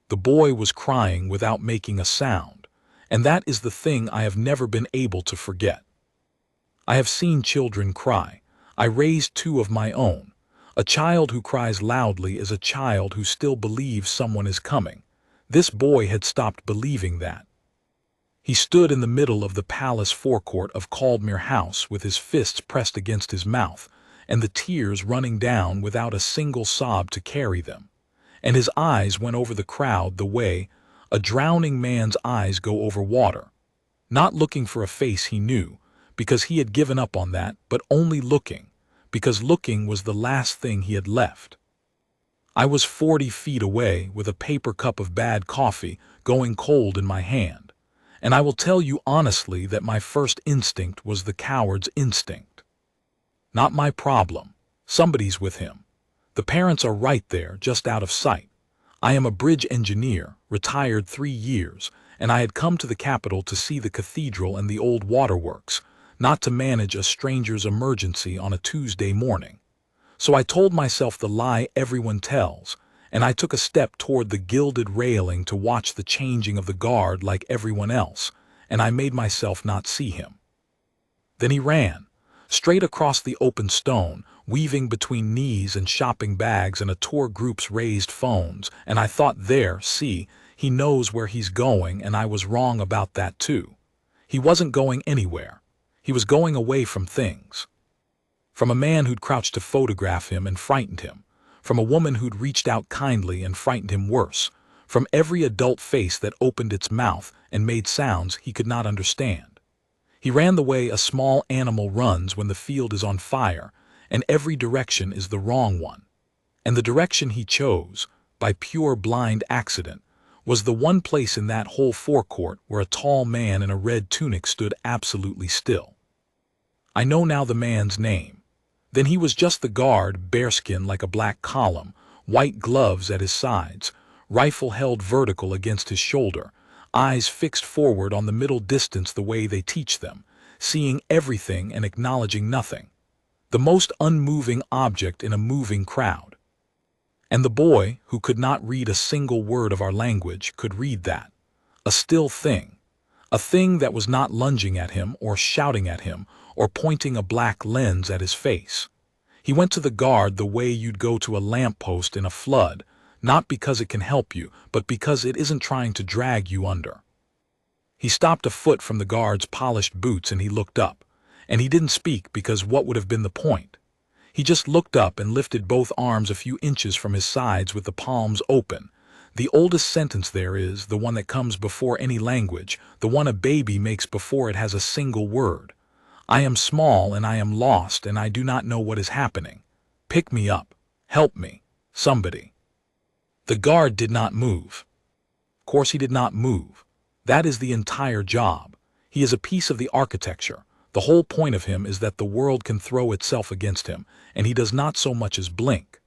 The boy was crying without making a sound, and that is the thing I have never been able to forget. I have seen children cry. I raised two of my own. A child who cries loudly is a child who still believes someone is coming. This boy had stopped believing that. He stood in the middle of the palace forecourt of Caldmere House with his fists pressed against his mouth, and the tears running down without a single sob to carry them. And his eyes went over the crowd the way a drowning man's eyes go over water, not looking for a face he knew, because he had given up on that, but only looking, because looking was the last thing he had left. I was 40 feet away with a paper cup of bad coffee going cold in my hand, and I will tell you honestly that my first instinct was the coward's instinct. Not my problem. Somebody's with him. The parents are right there, just out of sight. I am a bridge engineer, retired 3 years, and I had come to the capital to see the cathedral and the old waterworks, not to manage a stranger's emergency on a Tuesday morning. So I told myself the lie everyone tells, and I took a step toward the gilded railing to watch the changing of the guard like everyone else, and I made myself not see him. Then he ran, straight across the open stone, weaving between knees and shopping bags and a tour group's raised phones, and I thought, there, see, he knows where he's going, and I was wrong about that too. He wasn't going anywhere. He was going away from things. From a man who'd crouched to photograph him and frightened him. From a woman who'd reached out kindly and frightened him worse. From every adult face that opened its mouth and made sounds he could not understand. He ran the way a small animal runs when the field is on fire, and every direction is the wrong one. And the direction he chose, by pure blind accident, was the one place in that whole forecourt where a tall man in a red tunic stood absolutely still. I know now the man's name. Then he was just the guard, bearskin like a black column, white gloves at his sides, rifle held vertical against his shoulder, eyes fixed forward on the middle distance the way they teach them, seeing everything and acknowledging nothing. The most unmoving object in a moving crowd. And the boy, who could not read a single word of our language, could read that. A still thing. A thing that was not lunging at him or shouting at him or pointing a black lens at his face. He went to the guard the way you'd go to a lamppost in a flood, not because it can help you, but because it isn't trying to drag you under. He stopped a foot from the guard's polished boots and he looked up. And he didn't speak because what would have been the point? He just looked up and lifted both arms a few inches from his sides with the palms open. The oldest sentence there is, the one that comes before any language, the one a baby makes before it has a single word. I am small and I am lost and I do not know what is happening. Pick me up. Help me. Somebody. The guard did not move. Of course he did not move. That is the entire job. He is a piece of the architecture. The whole point of him is that the world can throw itself against him, and he does not so much as blink.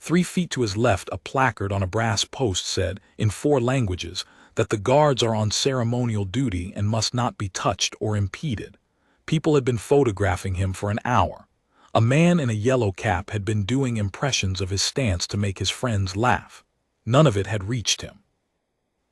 3 feet to his left, a placard on a brass post said, in 4 languages, that the guards are on ceremonial duty and must not be touched or impeded. People had been photographing him for an hour. A man in a yellow cap had been doing impressions of his stance to make his friends laugh. None of it had reached him.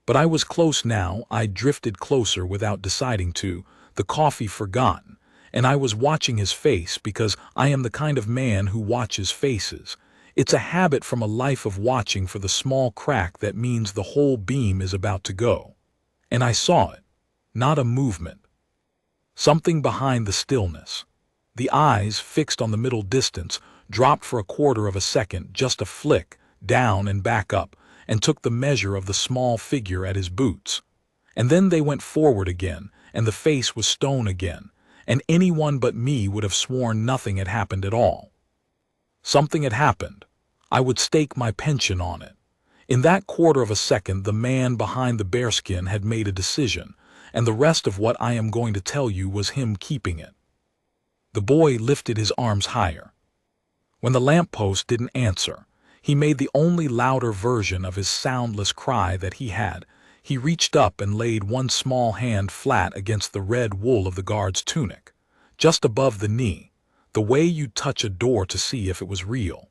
But I was close now. I drifted closer without deciding to, the coffee forgotten, and I was watching his face because I am the kind of man who watches faces. It's a habit from a life of watching for the small crack that means the whole beam is about to go. And I saw it. Not a movement. Something behind the stillness. The eyes, fixed on the middle distance, dropped for a quarter of a second, just a flick, down and back up, and took the measure of the small figure at his boots. And then they went forward again, and the face was stone again, and anyone but me would have sworn nothing had happened at all. Something had happened. I would stake my pension on it. In that quarter of a second, the man behind the bearskin had made a decision, and the rest of what I am going to tell you was him keeping it. The boy lifted his arms higher. When the lamppost didn't answer, he made the only louder version of his soundless cry that he had. He reached up and laid one small hand flat against the red wool of the guard's tunic, just above the knee, the way you'd touch a door to see if it was real.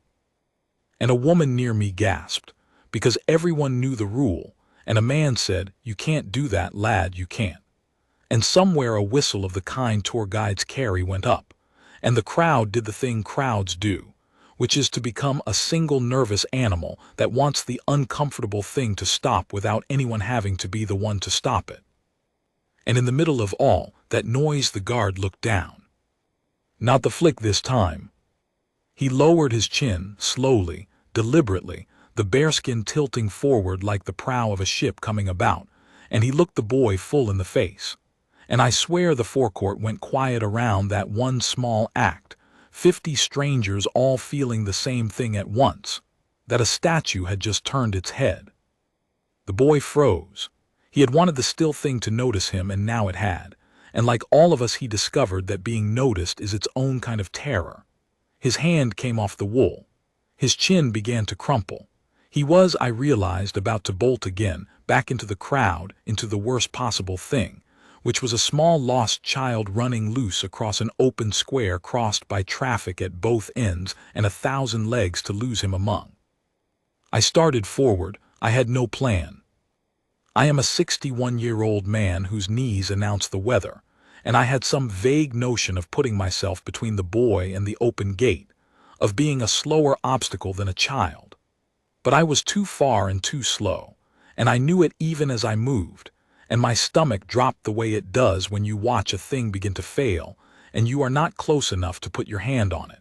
And a woman near me gasped, because everyone knew the rule, and a man said, "You can't do that, lad, you can't." And somewhere a whistle of the kind tour guides carry went up, and the crowd did the thing crowds do, which is to become a single nervous animal that wants the uncomfortable thing to stop without anyone having to be the one to stop it. And in the middle of all that noise the guard looked down. Not the flick this time. He lowered his chin, slowly, deliberately, the bearskin tilting forward like the prow of a ship coming about, and he looked the boy full in the face. And I swear the forecourt went quiet around that one small act, 50 strangers all feeling the same thing at once, that a statue had just turned its head. The boy froze. He had wanted the still thing to notice him, and now it had, and like all of us he discovered that being noticed is its own kind of terror. His hand came off the wool. His chin began to crumple. He was, I realized, about to bolt again, back into the crowd, into the worst possible thing, which was a small lost child running loose across an open square crossed by traffic at both ends and 1,000 legs to lose him among. I started forward. I had no plan. I am a 61-year-old man whose knees announce the weather, and I had some vague notion of putting myself between the boy and the open gate, of being a slower obstacle than a child. But I was too far and too slow, and I knew it even as I moved, and my stomach dropped the way it does when you watch a thing begin to fail, and you are not close enough to put your hand on it.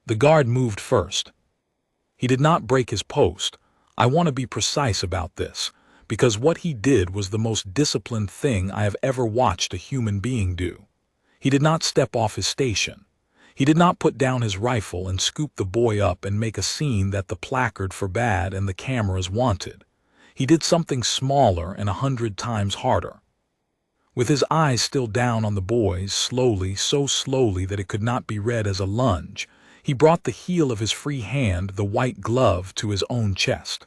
The guard moved first. He did not break his post. I want to be precise about this, because what he did was the most disciplined thing I have ever watched a human being do. He did not step off his station. He did not put down his rifle and scoop the boy up and make a scene that the placard forbade and the cameras wanted. He did something smaller and 100 times harder. With his eyes still down on the boy's, slowly, so slowly that it could not be read as a lunge, he brought the heel of his free hand, the white glove, to his own chest,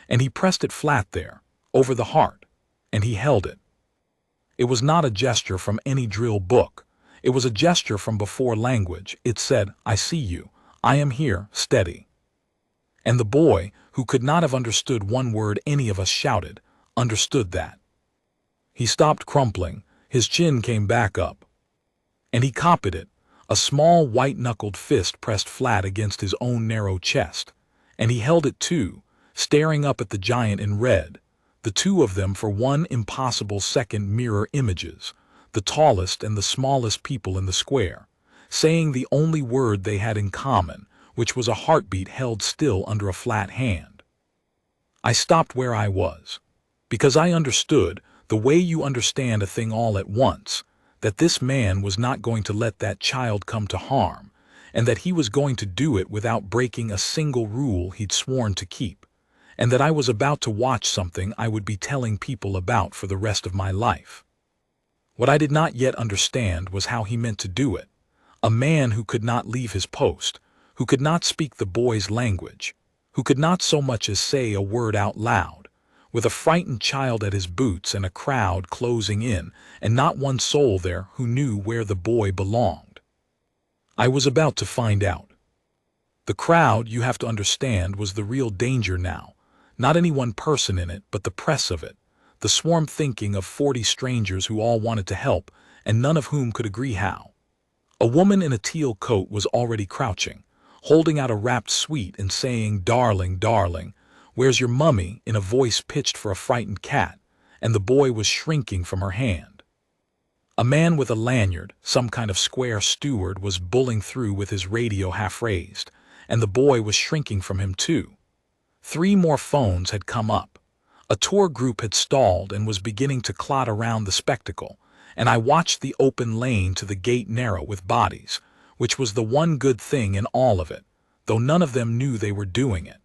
and he pressed it flat there, over the heart, and he held it. It was not a gesture from any drill book. It was a gesture from before language. It said, "I see you. I am here, steady." And the boy, who could not have understood one word any of us shouted, understood that. He stopped crumpling. His chin came back up. And he copied it, a small white-knuckled fist pressed flat against his own narrow chest. And he held it too, staring up at the giant in red, the two of them for one impossible second mirror images, the tallest and the smallest people in the square, saying the only word they had in common, which was a heartbeat held still under a flat hand. I stopped where I was, because I understood, the way you understand a thing all at once, that this man was not going to let that child come to harm, and that he was going to do it without breaking a single rule he'd sworn to keep, and that I was about to watch something I would be telling people about for the rest of my life. What I did not yet understand was how he meant to do it. A man who could not leave his post, who could not speak the boy's language, who could not so much as say a word out loud, with a frightened child at his boots and a crowd closing in, and not one soul there who knew where the boy belonged. I was about to find out. The crowd, you have to understand, was the real danger now, not any one person in it, but the press of it, the swarm thinking of 40 strangers who all wanted to help, and none of whom could agree how. A woman in a teal coat was already crouching, holding out a wrapped sweet and saying, "Darling, darling, where's your mummy?" in a voice pitched for a frightened cat, and the boy was shrinking from her hand. A man with a lanyard, some kind of square steward, was bulling through with his radio half raised, and the boy was shrinking from him too. 3 more phones had come up. A tour group had stalled and was beginning to clot around the spectacle, and I watched the open lane to the gate narrow with bodies, which was the one good thing in all of it, though none of them knew they were doing it.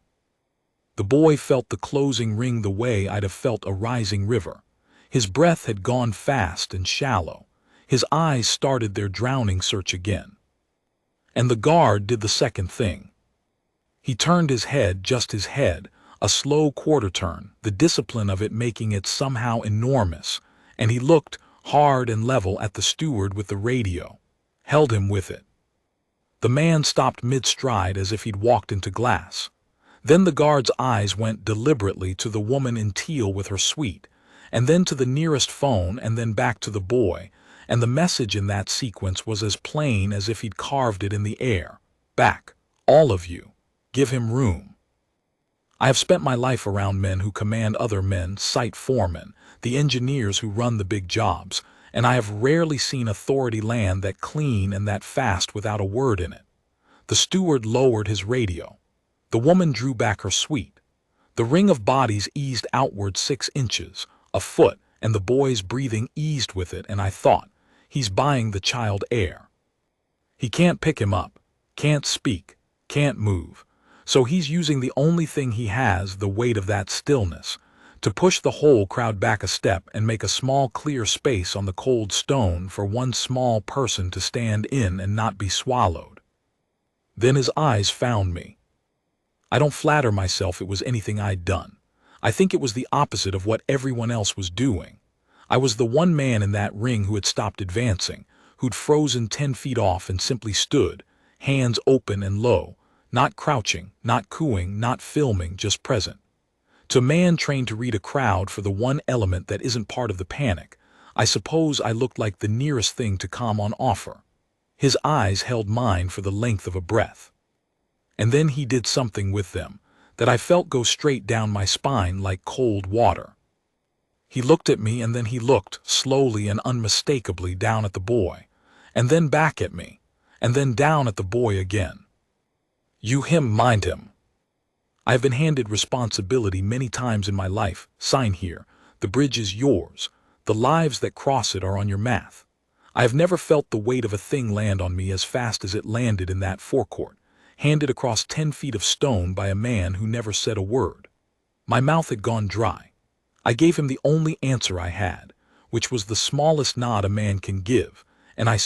The boy felt the closing ring the way I'd have felt a rising river. His breath had gone fast and shallow. His eyes started their drowning search again. And the guard did the second thing. He turned his head, just his head, a slow quarter turn, the discipline of it making it somehow enormous, and he looked hard and level at the steward with the radio, held him with it. The man stopped mid-stride as if he'd walked into glass. Then the guard's eyes went deliberately to the woman in teal with her suite, and then to the nearest phone, and then back to the boy, and the message in that sequence was as plain as if he'd carved it in the air. Back, all of you. Give him room. I have spent my life around men who command other men, site foremen, the engineers who run the big jobs, and I have rarely seen authority land that clean and that fast without a word in it. The steward lowered his radio. The woman drew back her suite. The ring of bodies eased outward 6 inches, a foot, and the boy's breathing eased with it, and I thought, he's buying the child air. He can't pick him up, can't speak, can't move, so he's using the only thing he has, the weight of that stillness, to push the whole crowd back a step and make a small clear space on the cold stone for one small person to stand in and not be swallowed. Then his eyes found me. I don't flatter myself it was anything I'd done. I think it was the opposite of what everyone else was doing. I was the one man in that ring who had stopped advancing, who'd frozen 10 feet off and simply stood, hands open and low, not crouching, not cooing, not filming, just present. To a man trained to read a crowd for the one element that isn't part of the panic, I suppose I looked like the nearest thing to calm on offer. His eyes held mine for the length of a breath. And then he did something with them that I felt go straight down my spine like cold water. He looked at me, and then he looked, slowly and unmistakably, down at the boy, and then back at me, and then down at the boy again. You him, mind him. I have been handed responsibility many times in my life. Sign here. The bridge is yours. The lives that cross it are on your math. I have never felt the weight of a thing land on me as fast as it landed in that forecourt, handed across 10 feet of stone by a man who never said a word. My mouth had gone dry. I gave him the only answer I had, which was the smallest nod a man can give, and I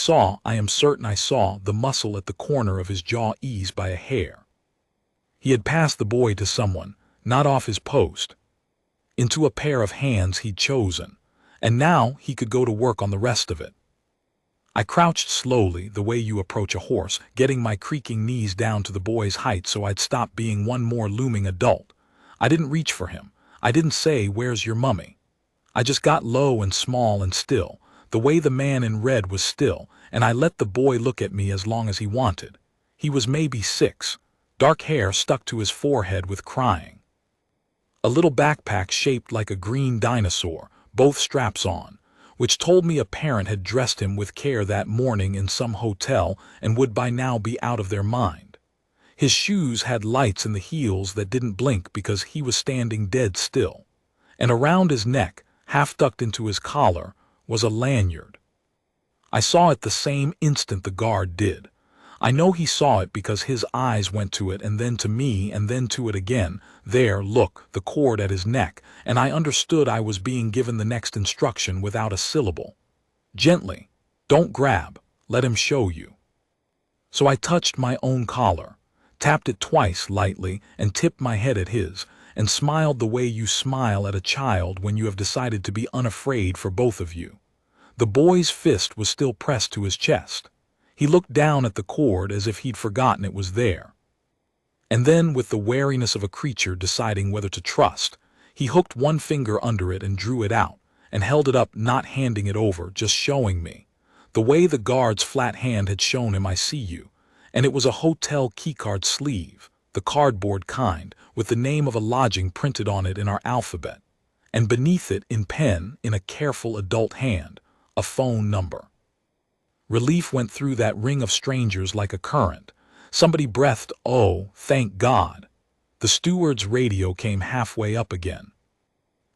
am certain I saw, the muscle at the corner of his jaw ease by a hair. He had passed the boy to someone, not off his post, into a pair of hands he'd chosen, and now he could go to work on the rest of it. I crouched slowly, the way you approach a horse, getting my creaking knees down to the boy's height so I'd stop being one more looming adult. I didn't reach for him. I didn't say, "Where's your mummy?" I just got low and small and still, the way the man in red was still, and I let the boy look at me as long as he wanted. He was maybe 6. Dark hair stuck to his forehead with crying. A little backpack shaped like a green dinosaur, both straps on, which told me a parent had dressed him with care that morning in some hotel and would by now be out of their mind. His shoes had lights in the heels that didn't blink because he was standing dead still, and around his neck, half tucked into his collar, was a lanyard. I saw it the same instant the guard did. I know he saw it because his eyes went to it and then to me and then to it again. There, look, the cord at his neck, and I understood I was being given the next instruction without a syllable. Gently. Don't grab. Let him show you. So I touched my own collar, tapped it twice lightly, and tipped my head at his, and smiled the way you smile at a child when you have decided to be unafraid for both of you. The boy's fist was still pressed to his chest. He looked down at the cord as if he'd forgotten it was there. And then, with the wariness of a creature deciding whether to trust, he hooked one finger under it and drew it out, and held it up, not handing it over, just showing me. The way the guard's flat hand had shown him, I see you. And it was a hotel keycard sleeve, the cardboard kind, with the name of a lodging printed on it in our alphabet. And beneath it, in pen, in a careful adult hand, a phone number. Relief went through that ring of strangers like a current. Somebody breathed, "Oh, thank God." The steward's radio came halfway up again.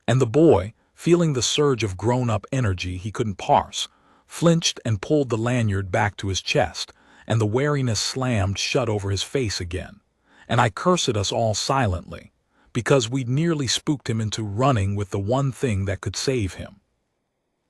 And the boy, feeling the surge of grown-up energy he couldn't parse, flinched and pulled the lanyard back to his chest, and the wariness slammed shut over his face again. And I cursed us all silently, because we'd nearly spooked him into running with the one thing that could save him.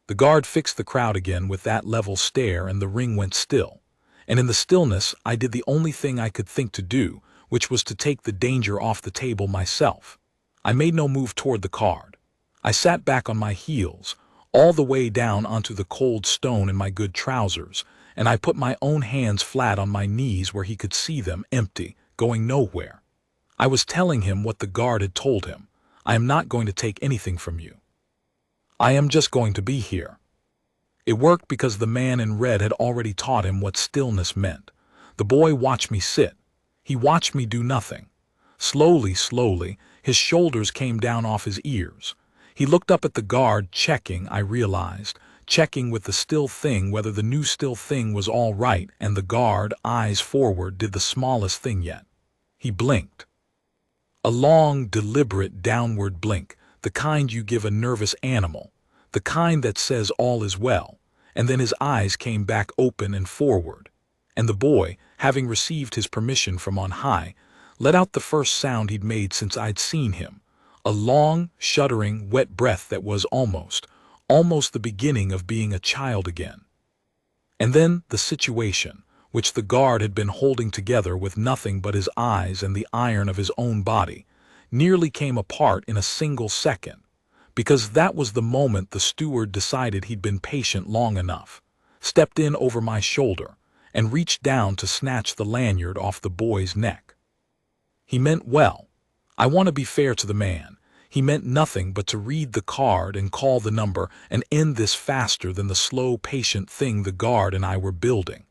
The guard fixed the crowd again with that level stare, and the ring went still. And in the stillness, I did the only thing I could think to do, which was to take the danger off the table myself. I made no move toward the card. I sat back on my heels, all the way down onto the cold stone in my good trousers, and I put my own hands flat on my knees where he could see them, empty, going nowhere. I was telling him what the guard had told him. I am not going to take anything from you. I am just going to be here. It worked because the man in red had already taught him what stillness meant. The boy watched me sit. He watched me do nothing. Slowly, his shoulders came down off his ears. He looked up at the guard, checking, I realized, checking with the still thing whether the new still thing was all right, and the guard, eyes forward, did the smallest thing yet. He blinked. A long, deliberate downward blink, the kind you give a nervous animal, the kind that says all is well, and then his eyes came back open and forward, and the boy, having received his permission from on high, let out the first sound he'd made since I'd seen him, a long, shuddering, wet breath that was almost the beginning of being a child again. And then the situation, which the guard had been holding together with nothing but his eyes and the iron of his own body, nearly came apart in a single second, because that was the moment the steward decided he'd been patient long enough, stepped in over my shoulder, and reached down to snatch the lanyard off the boy's neck. He meant well. I want to be fair to the man. He meant nothing but to read the card and call the number and end this faster than the slow, patient thing the guard and I were building.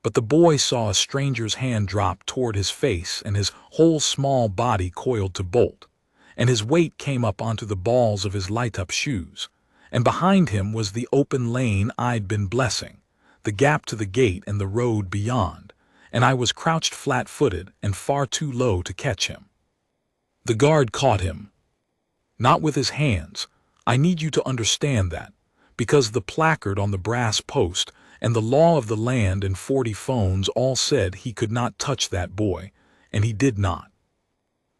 But the boy saw a stranger's hand drop toward his face and his whole small body coiled to bolt, and his weight came up onto the balls of his light-up shoes, and behind him was the open lane I'd been blessing, the gap to the gate and the road beyond, and I was crouched flat-footed and far too low to catch him. The guard caught him. Not with his hands. I need you to understand that, because the placard on the brass post and the law of the land and 40 phones all said he could not touch that boy, and he did not.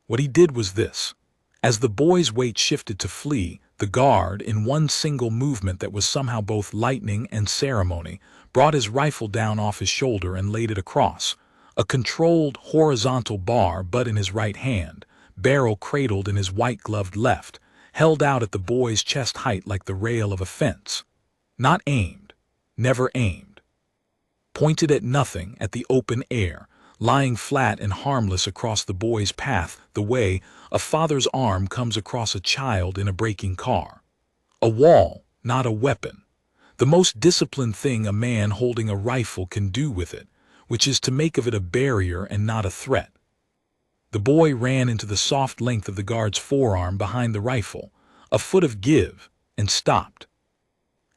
What he did was this. As the boy's weight shifted to flee, the guard, in one single movement that was somehow both lightning and ceremony, brought his rifle down off his shoulder and laid it across, a controlled horizontal bar butt in his right hand, barrel cradled in his white-gloved left, held out at the boy's chest height like the rail of a fence. Not aimed. Never aimed. Pointed at nothing, at the open air, lying flat and harmless across the boy's path the way a father's arm comes across a child in a braking car. A wall, not a weapon. The most disciplined thing a man holding a rifle can do with it, which is to make of it a barrier and not a threat. The boy ran into the soft length of the guard's forearm behind the rifle, a foot of give, and stopped.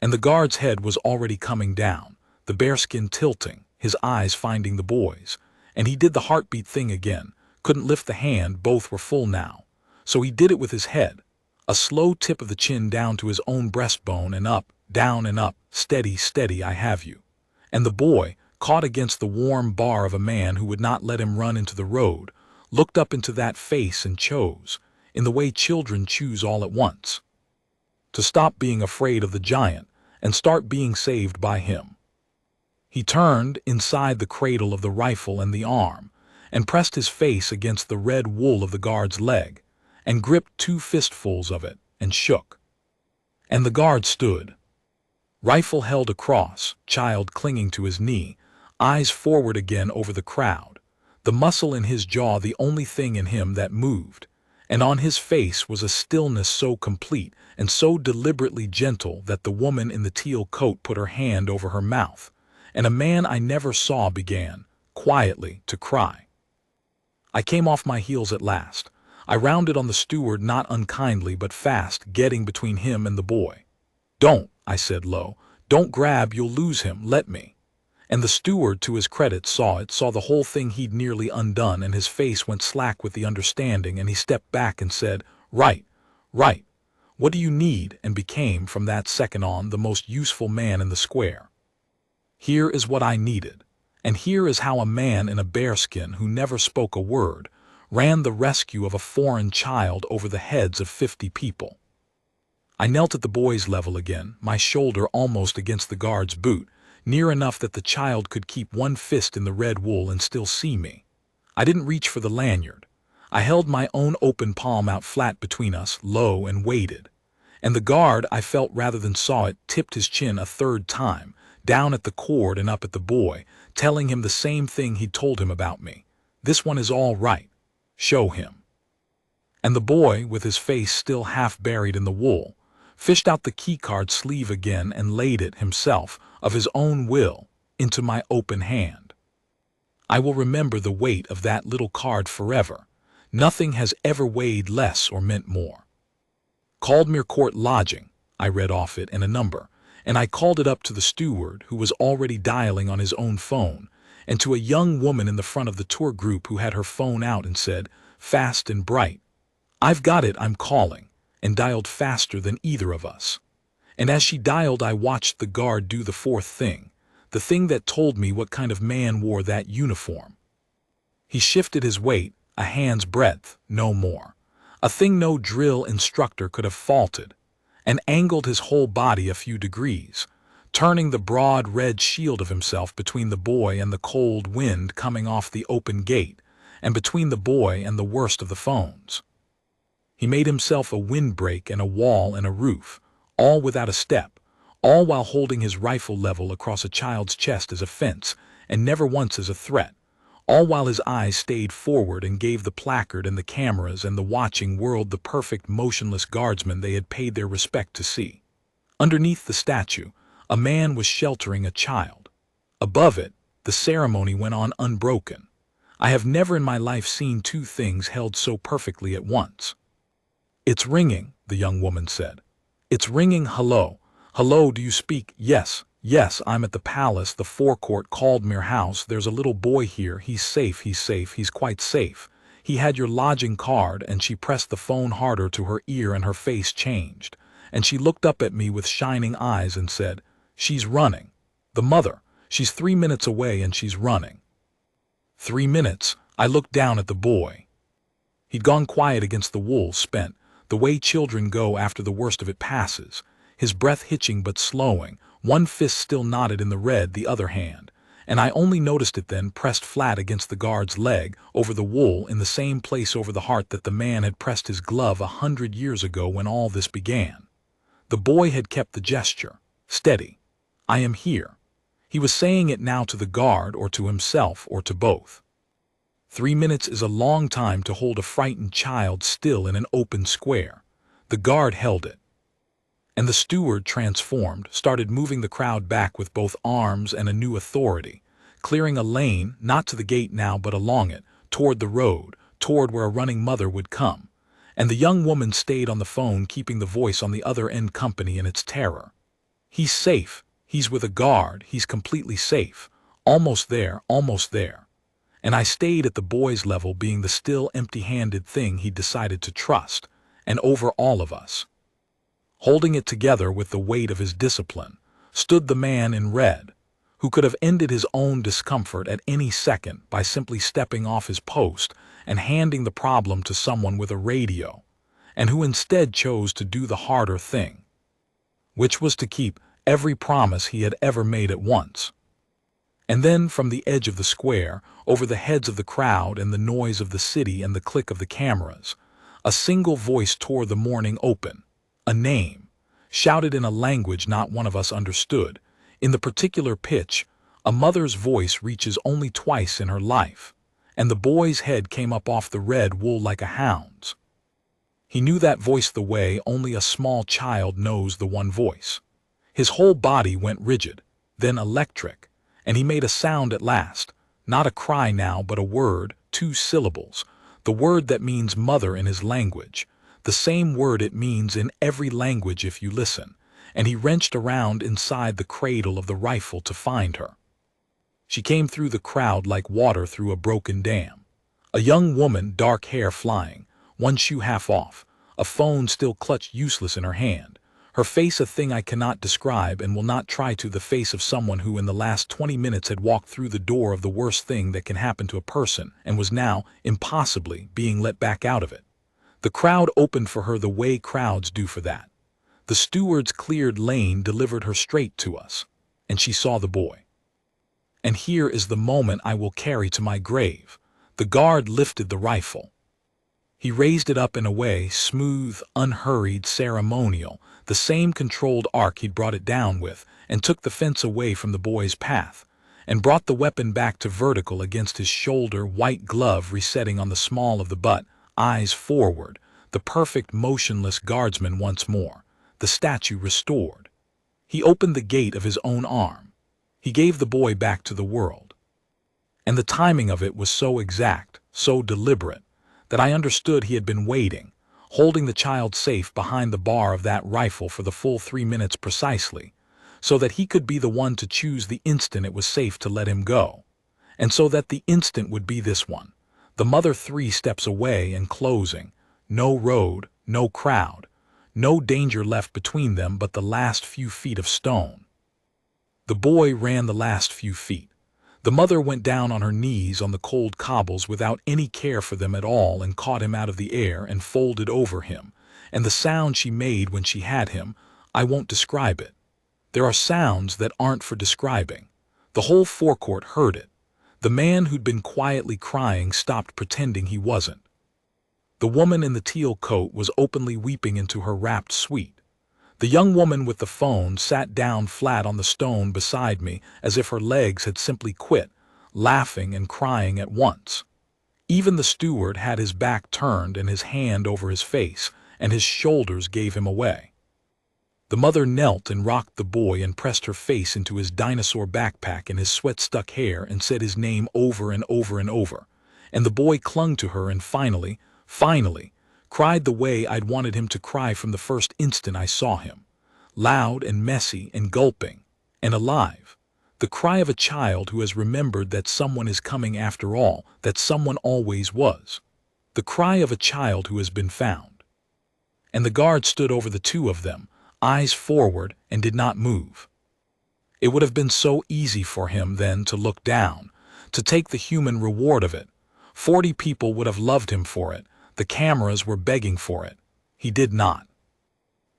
And the guard's head was already coming down, the bearskin tilting, his eyes finding the boy's, and he did the heartbeat thing again, couldn't lift the hand, both were full now. So he did it with his head, a slow tip of the chin down to his own breastbone and up, down and up, steady, steady, I have you. And the boy, caught against the warm bar of a man who would not let him run into the road, looked up into that face and chose, in the way children choose all at once, to stop being afraid of the giant and start being saved by him. He turned inside the cradle of the rifle and the arm, and pressed his face against the red wool of the guard's leg, and gripped 2 fistfuls of it, and shook. And the guard stood. Rifle held across, child clinging to his knee, eyes forward again over the crowd, the muscle in his jaw the only thing in him that moved, and on his face was a stillness so complete and so deliberately gentle that the woman in the teal coat put her hand over her mouth, and a man I never saw began, quietly, to cry. I came off my heels at last. I rounded on the steward not unkindly but fast, getting between him and the boy. "Don't," I said low. "Don't grab, you'll lose him, let me." And the steward, to his credit, saw it, saw the whole thing he'd nearly undone, and his face went slack with the understanding, and he stepped back and said, "Right, right. What do you need?" and became, from that second on, the most useful man in the square. Here is what I needed, and here is how a man in a bearskin who never spoke a word ran the rescue of a foreign child over the heads of 50 people. I knelt at the boy's level again, my shoulder almost against the guard's boot, near enough that the child could keep one fist in the red wool and still see me. I didn't reach for the lanyard. I held my own open palm out flat between us, low, and waited. And the guard, I felt rather than saw it, tipped his chin a 3rd time, down at the cord and up at the boy, telling him the same thing he'd told him about me. "This one is all right. Show him." And the boy, with his face still half buried in the wool, fished out the keycard sleeve again and laid it, himself, of his own will, into my open hand. I will remember the weight of that little card forever. Nothing has ever weighed less or meant more. "Caldmere Court Lodging," I read off it in a number, and I called it up to the steward, who was already dialing on his own phone, and to a young woman in the front of the tour group who had her phone out and said, fast and bright, "I've got it, I'm calling," and dialed faster than either of us. And as she dialed, I watched the guard do the fourth thing, the thing that told me what kind of man wore that uniform. He shifted his weight, a hand's breadth, no more, a thing no drill instructor could have faulted, and angled his whole body a few degrees, turning the broad red shield of himself between the boy and the cold wind coming off the open gate, and between the boy and the worst of the phones. He made himself a windbreak and a wall and a roof, all without a step, all while holding his rifle level across a child's chest as a fence, and never once as a threat, all while his eyes stayed forward and gave the placard and the cameras and the watching world the perfect motionless guardsman they had paid their respect to see. Underneath the statue, a man was sheltering a child. Above it, the ceremony went on unbroken. I have never in my life seen two things held so perfectly at once. "It's ringing," the young woman said. "It's ringing. Hello. Hello, do you speak? Yes, yes, I'm at the palace, the forecourt Caldmere House. There's a little boy here. He's safe, he's quite safe. He had your lodging card," and she pressed the phone harder to her ear and her face changed. And she looked up at me with shining eyes and said, "She's running. The mother. She's 3 minutes away and she's running." 3 minutes. I looked down at the boy. He'd gone quiet against the wool, spent, the way children go after the worst of it passes, his breath hitching but slowing, one fist still knotted in the red, the other hand, and I only noticed it then, pressed flat against the guard's leg, over the wool, in the same place over the heart that the man had pressed his glove 100 years ago when all this began. The boy had kept the gesture, steady. "I am here." He was saying it now to the guard, or to himself, or to both. 3 minutes is a long time to hold a frightened child still in an open square. The guard held it. And the steward, transformed, started moving the crowd back with both arms and a new authority, clearing a lane, not to the gate now but along it, toward the road, toward where a running mother would come. And the young woman stayed on the phone, keeping the voice on the other end company in its terror. "He's safe. He's with a guard. He's completely safe. Almost there, almost there." And I stayed at the boy's level, being the still empty-handed thing he'd decided to trust, and over all of us, holding it together with the weight of his discipline, stood the man in red, who could have ended his own discomfort at any second by simply stepping off his post and handing the problem to someone with a radio, and who instead chose to do the harder thing, which was to keep every promise he had ever made at once. And then from the edge of the square, over the heads of the crowd and the noise of the city and the click of the cameras, a single voice tore the morning open, a name, shouted in a language not one of us understood, in the particular pitch a mother's voice reaches only twice in her life, and the boy's head came up off the red wool like a hound's. He knew that voice the way only a small child knows the one voice. His whole body went rigid, then electric, and he made a sound at last, not a cry now but a word, 2 syllables, the word that means mother in his language, the same word it means in every language if you listen, and he wrenched around inside the cradle of the rifle to find her. She came through the crowd like water through a broken dam. A young woman, dark hair flying, one shoe half off, a phone still clutched useless in her hand, her face a thing I cannot describe and will not try to, the face of someone who in the last 20 minutes had walked through the door of the worst thing that can happen to a person and was now, impossibly, being let back out of it. The crowd opened for her the way crowds do for that. The steward's cleared lane delivered her straight to us, and she saw the boy. And here is the moment I will carry to my grave. The guard lifted the rifle. He raised it up in a way, smooth, unhurried, ceremonial, the same controlled arc he'd brought it down with, and took the fence away from the boy's path, and brought the weapon back to vertical against his shoulder, white glove resetting on the small of the butt, eyes forward, the perfect motionless guardsman once more, the statue restored. He opened the gate of his own arm. He gave the boy back to the world. And the timing of it was so exact, so deliberate, that I understood he had been waiting, holding the child safe behind the bar of that rifle for the full 3 minutes precisely, so that he could be the one to choose the instant it was safe to let him go, and so that the instant would be this one, the mother 3 steps away and closing, no road, no crowd, no danger left between them but the last few feet of stone. The boy ran the last few feet. The mother went down on her knees on the cold cobbles without any care for them at all and caught him out of the air and folded over him, and the sound she made when she had him, I won't describe it. There are sounds that aren't for describing. The whole forecourt heard it. The man who'd been quietly crying stopped pretending he wasn't. The woman in the teal coat was openly weeping into her wrapped suite. The young woman with the phone sat down flat on the stone beside me as if her legs had simply quit, laughing and crying at once. Even the steward had his back turned and his hand over his face, and his shoulders gave him away. The mother knelt and rocked the boy and pressed her face into his dinosaur backpack and his sweat-stuck hair and said his name over and over and over, and the boy clung to her and finally, cried the way I'd wanted him to cry from the first instant I saw him, loud and messy and gulping, and alive, the cry of a child who has remembered that someone is coming after all, that someone always was, the cry of a child who has been found. And the guard stood over the 2 of them, eyes forward, and did not move. It would have been so easy for him then to look down, to take the human reward of it. 40 people would have loved him for it. The cameras were begging for it. He did not.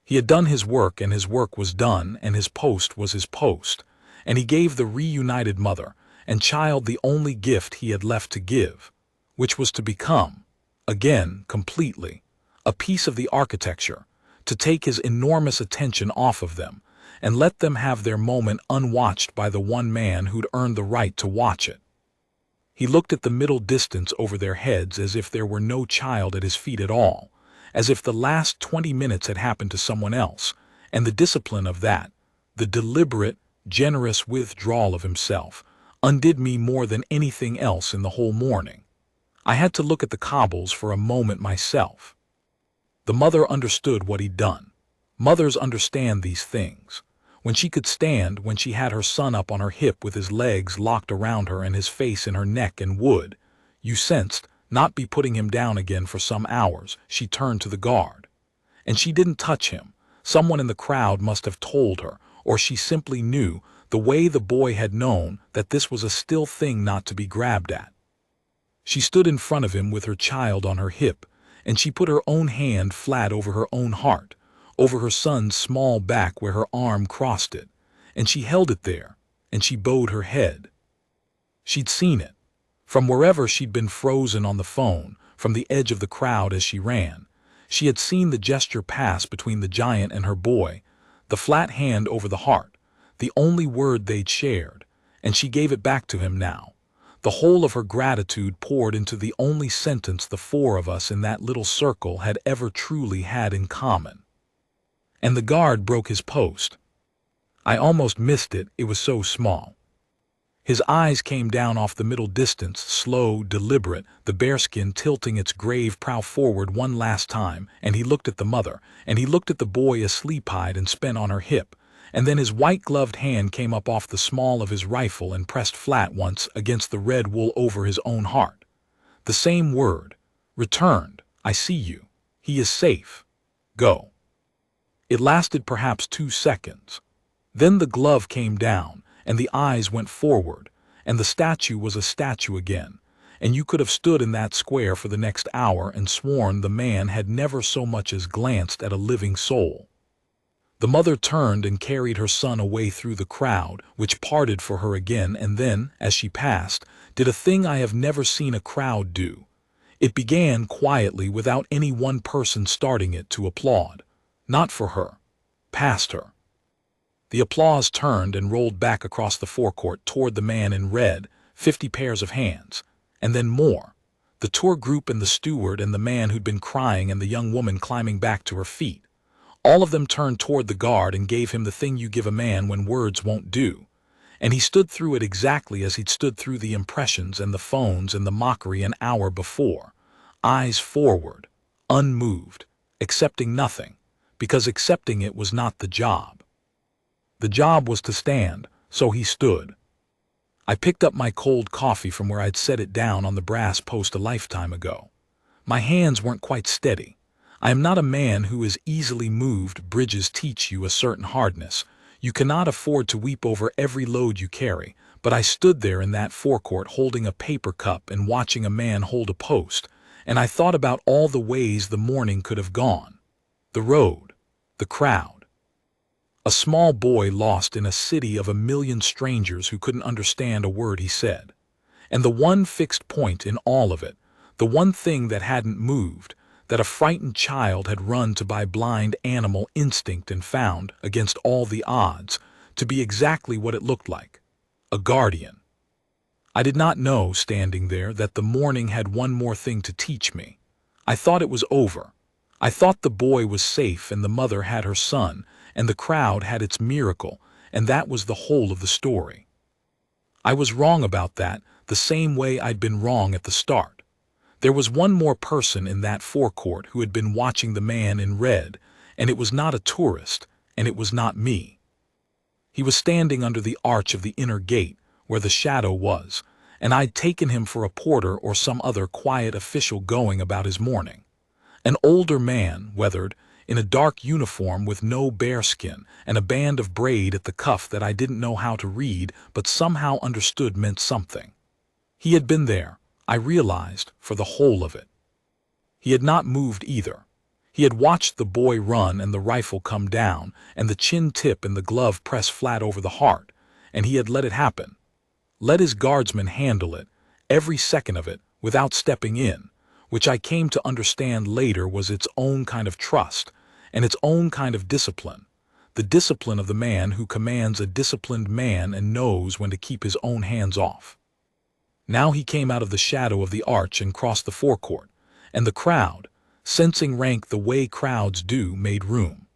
He had done his work, and his work was done, and his post was his post, and he gave the reunited mother and child the only gift he had left to give, which was to become, again completely, a piece of the architecture, to take his enormous attention off of them, and let them have their moment unwatched by the one man who'd earned the right to watch it. He looked at the middle distance over their heads as if there were no child at his feet at all, as if the last 20 minutes had happened to someone else, and the discipline of that, the deliberate, generous withdrawal of himself, undid me more than anything else in the whole morning. I had to look at the cobbles for a moment myself. The mother understood what he'd done. Mothers understand these things. When she could stand, when she had her son up on her hip with his legs locked around her and his face in her neck and would, you sensed, not be putting him down again for some hours, she turned to the guard. And she didn't touch him. Someone in the crowd must have told her, or she simply knew, the way the boy had known, that this was a still thing not to be grabbed at. She stood in front of him with her child on her hip, and she put her own hand flat over her own heart, over her son's small back where her arm crossed it, and she held it there, and she bowed her head. She'd seen it. From wherever she'd been frozen on the phone, from the edge of the crowd as she ran, she had seen the gesture pass between the giant and her boy, the flat hand over the heart, the only word they'd shared, and she gave it back to him now. The whole of her gratitude poured into the only sentence the 4 of us in that little circle had ever truly had in common. And the guard broke his post. I almost missed it, it was so small. His eyes came down off the middle distance, slow, deliberate, the bearskin tilting its grave prow forward one last time, and he looked at the mother, and he looked at the boy asleep-eyed and spent on her hip, and then his white-gloved hand came up off the small of his rifle and pressed flat once against the red wool over his own heart. The same word, returned, I see you. He is safe. Go. It lasted perhaps 2 seconds. Then the glove came down, and the eyes went forward, and the statue was a statue again, and you could have stood in that square for the next hour and sworn the man had never so much as glanced at a living soul. The mother turned and carried her son away through the crowd, which parted for her again, and then, as she passed, did a thing I have never seen a crowd do. It began quietly without any one person starting it to applaud. Not for her. Past her. The applause turned and rolled back across the forecourt toward the man in red, 50 pairs of hands, and then more. The tour group and the steward and the man who'd been crying and the young woman climbing back to her feet. All of them turned toward the guard and gave him the thing you give a man when words won't do. And he stood through it exactly as he'd stood through the impressions and the phones and the mockery an hour before. Eyes forward, unmoved, accepting nothing, because accepting it was not the job. The job was to stand, so he stood. I picked up my cold coffee from where I'd set it down on the brass post a lifetime ago. My hands weren't quite steady. I am not a man who is easily moved. Bridges teach you a certain hardness. You cannot afford to weep over every load you carry, but I stood there in that forecourt holding a paper cup and watching a man hold a post, and I thought about all the ways the morning could have gone. The road, the crowd. A small boy lost in a city of 1,000,000 strangers who couldn't understand a word he said. And the one fixed point in all of it, the one thing that hadn't moved, that a frightened child had run to by blind animal instinct and found, against all the odds, to be exactly what it looked like: a guardian. I did not know, standing there, that the morning had one more thing to teach me. I thought it was over. I thought the boy was safe and the mother had her son, and the crowd had its miracle, and that was the whole of the story. I was wrong about that, the same way I'd been wrong at the start. There was one more person in that forecourt who had been watching the man in red, and it was not a tourist, and it was not me. He was standing under the arch of the inner gate, where the shadow was, and I'd taken him for a porter or some other quiet official going about his morning. An older man, weathered, in a dark uniform with no bearskin and a band of braid at the cuff that I didn't know how to read but somehow understood meant something. He had been there, I realized, for the whole of it. He had not moved either. He had watched the boy run and the rifle come down and the chin tip and the glove press flat over the heart, and he had let it happen. Let his guardsmen handle it, every second of it, without stepping in, which I came to understand later was its own kind of trust, and its own kind of discipline, the discipline of the man who commands a disciplined man and knows when to keep his own hands off. Now he came out of the shadow of the arch and crossed the forecourt, and the crowd, sensing rank the way crowds do, made room.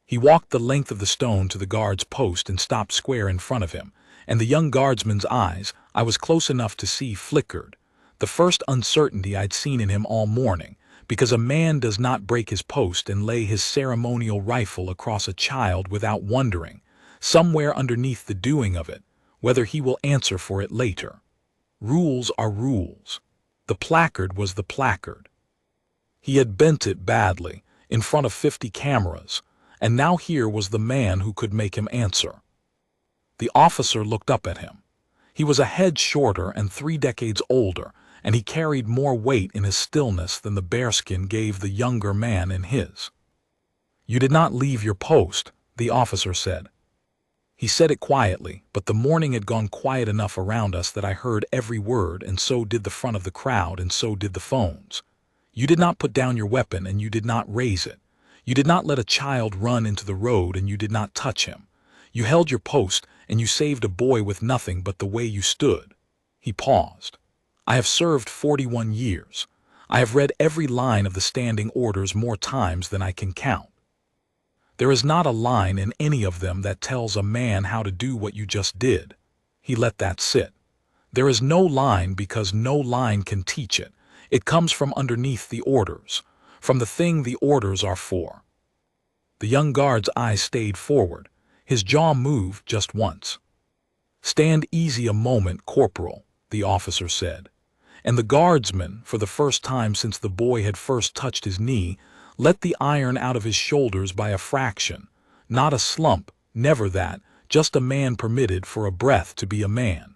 He walked the length of the stone to the guard's post and stopped square in front of him, and the young guardsman's eyes, I was close enough to see, flickered, the first uncertainty I'd seen in him all morning, because a man does not break his post and lay his ceremonial rifle across a child without wondering, somewhere underneath the doing of it, whether he will answer for it later. Rules are rules. The placard was the placard. He had bent it badly, in front of 50 cameras, and now here was the man who could make him answer. The officer looked up at him. He was a head shorter and 3 decades older, and he carried more weight in his stillness than the bearskin gave the younger man in his. "You did not leave your post," the officer said. He said it quietly, but the morning had gone quiet enough around us that I heard every word, and so did the front of the crowd, and so did the phones. "You did not put down your weapon, and you did not raise it. You did not let a child run into the road, and you did not touch him. You held your post, and you saved a boy with nothing but the way you stood." He paused. "I have served 41 years. I have read every line of the standing orders more times than I can count. There is not a line in any of them that tells a man how to do what you just did." He let that sit. "There is no line because no line can teach it. It comes from underneath the orders, from the thing the orders are for." The young guard's eyes stayed forward. His jaw moved just once. "Stand easy a moment, Corporal," the officer said. And the guardsman, for the first time since the boy had first touched his knee, let the iron out of his shoulders by a fraction. Not a slump, never that, just a man permitted for a breath to be a man.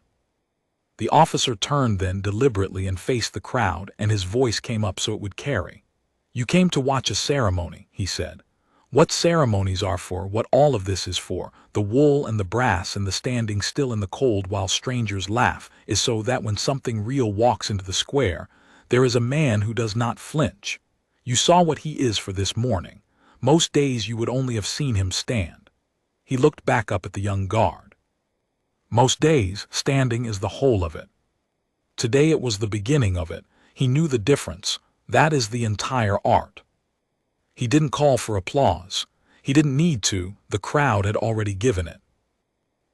The officer turned then deliberately and faced the crowd, and his voice came up so it would carry. "You came to watch a ceremony," he said. "What ceremonies are for, what all of this is for, the wool and the brass and the standing still in the cold while strangers laugh, is so that when something real walks into the square, there is a man who does not flinch. You saw what he is for this morning. Most days you would only have seen him stand." He looked back up at the young guard. Most days, standing is the whole of it. Today it was the beginning of it. He knew the difference. That is the entire art. He didn't call for applause. He didn't need to. The crowd had already given it.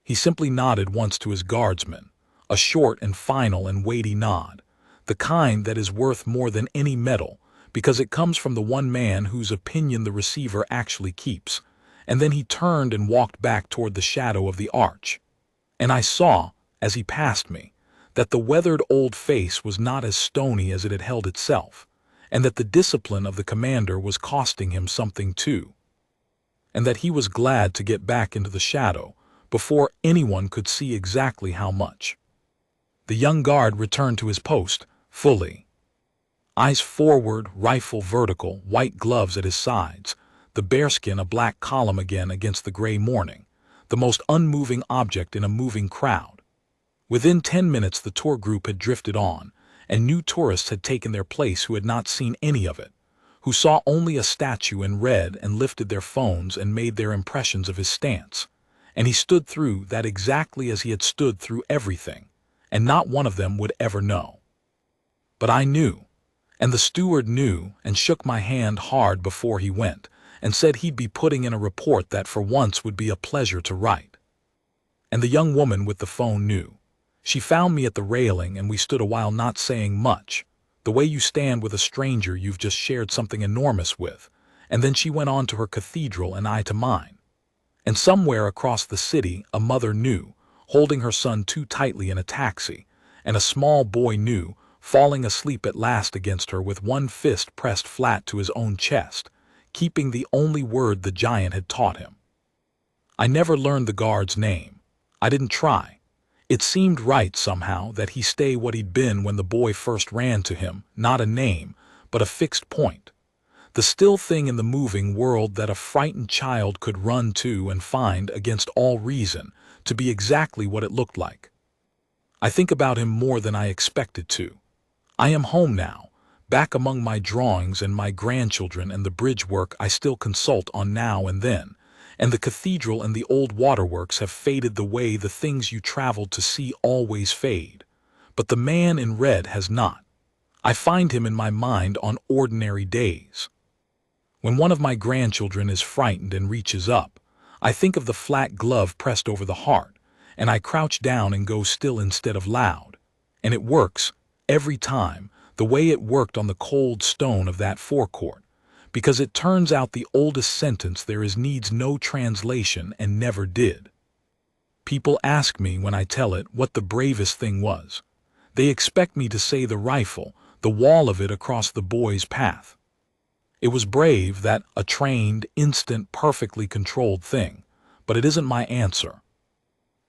He simply nodded once to his guardsmen, a short and final and weighty nod, the kind that is worth more than any medal, because it comes from the one man whose opinion the receiver actually keeps. And then he turned and walked back toward the shadow of the arch. And I saw, as he passed me, that the weathered old face was not as stony as it had held itself, and that the discipline of the commander was costing him something too, and that he was glad to get back into the shadow before anyone could see exactly how much. The young guard returned to his post, fully. Eyes forward, rifle vertical, white gloves at his sides, the bearskin a black column again against the gray morning, the most unmoving object in a moving crowd. Within 10 minutes the tour group had drifted on, and new tourists had taken their place who had not seen any of it, who saw only a statue in red and lifted their phones and made their impressions of his stance. And he stood through that exactly as he had stood through everything, and not one of them would ever know. But I knew, and the steward knew, and shook my hand hard before he went, and said he'd be putting in a report that for once would be a pleasure to write. And the young woman with the phone knew. She found me at the railing, and we stood a while not saying much, the way you stand with a stranger you've just shared something enormous with, and then she went on to her cathedral and I to mine. And somewhere across the city a mother knew, holding her son too tightly in a taxi, and a small boy knew, falling asleep at last against her with one fist pressed flat to his own chest, keeping the only word the giant had taught him. I never learned the guard's name. I didn't try. It seemed right somehow that he stay what he'd been when the boy first ran to him, not a name, but a fixed point. The still thing in the moving world that a frightened child could run to and find against all reason to be exactly what it looked like. I think about him more than I expected to. I am home now, back among my drawings and my grandchildren and the bridge work I still consult on now and then, and the cathedral and the old waterworks have faded the way the things you traveled to see always fade. But the man in red has not. I find him in my mind on ordinary days. When one of my grandchildren is frightened and reaches up, I think of the flat glove pressed over the heart, and I crouch down and go still instead of loud. And it works, every time, the way it worked on the cold stone of that forecourt, because it turns out the oldest sentence there is needs no translation and never did. People ask me when I tell it what the bravest thing was. They expect me to say the rifle, the wall of it across the boy's path. It was brave, that a trained, instant, perfectly controlled thing, but it isn't my answer.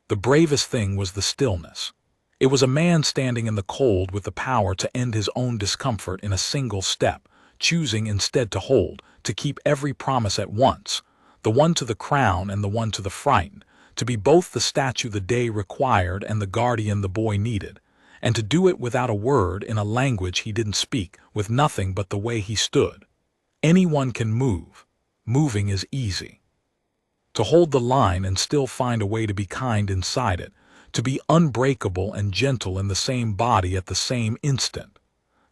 The bravest thing was the stillness. It was a man standing in the cold with the power to end his own discomfort in a single step, choosing instead to hold, to keep every promise at once, the one to the crown and the one to the frightened, to be both the statue the day required and the guardian the boy needed, and to do it without a word in a language he didn't speak, with nothing but the way he stood. Anyone can move. Moving is easy. To hold the line and still find a way to be kind inside it, to be unbreakable and gentle in the same body at the same instant.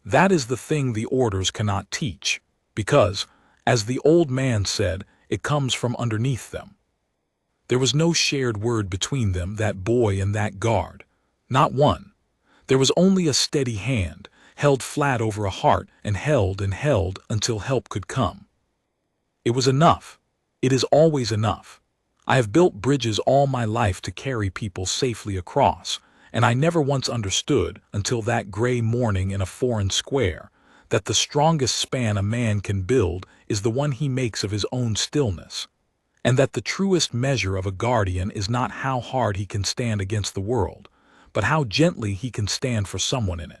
That is the thing the orders cannot teach, because, as the old man said, it comes from underneath them. There was no shared word between them, that boy and that guard. Not one. There was only a steady hand, held flat over a heart and held until help could come. It was enough. It is always enough. I have built bridges all my life to carry people safely across, and I never once understood, until that gray morning in a foreign square, that the strongest span a man can build is the one he makes of his own stillness, and that the truest measure of a guardian is not how hard he can stand against the world, but how gently he can stand for someone in it.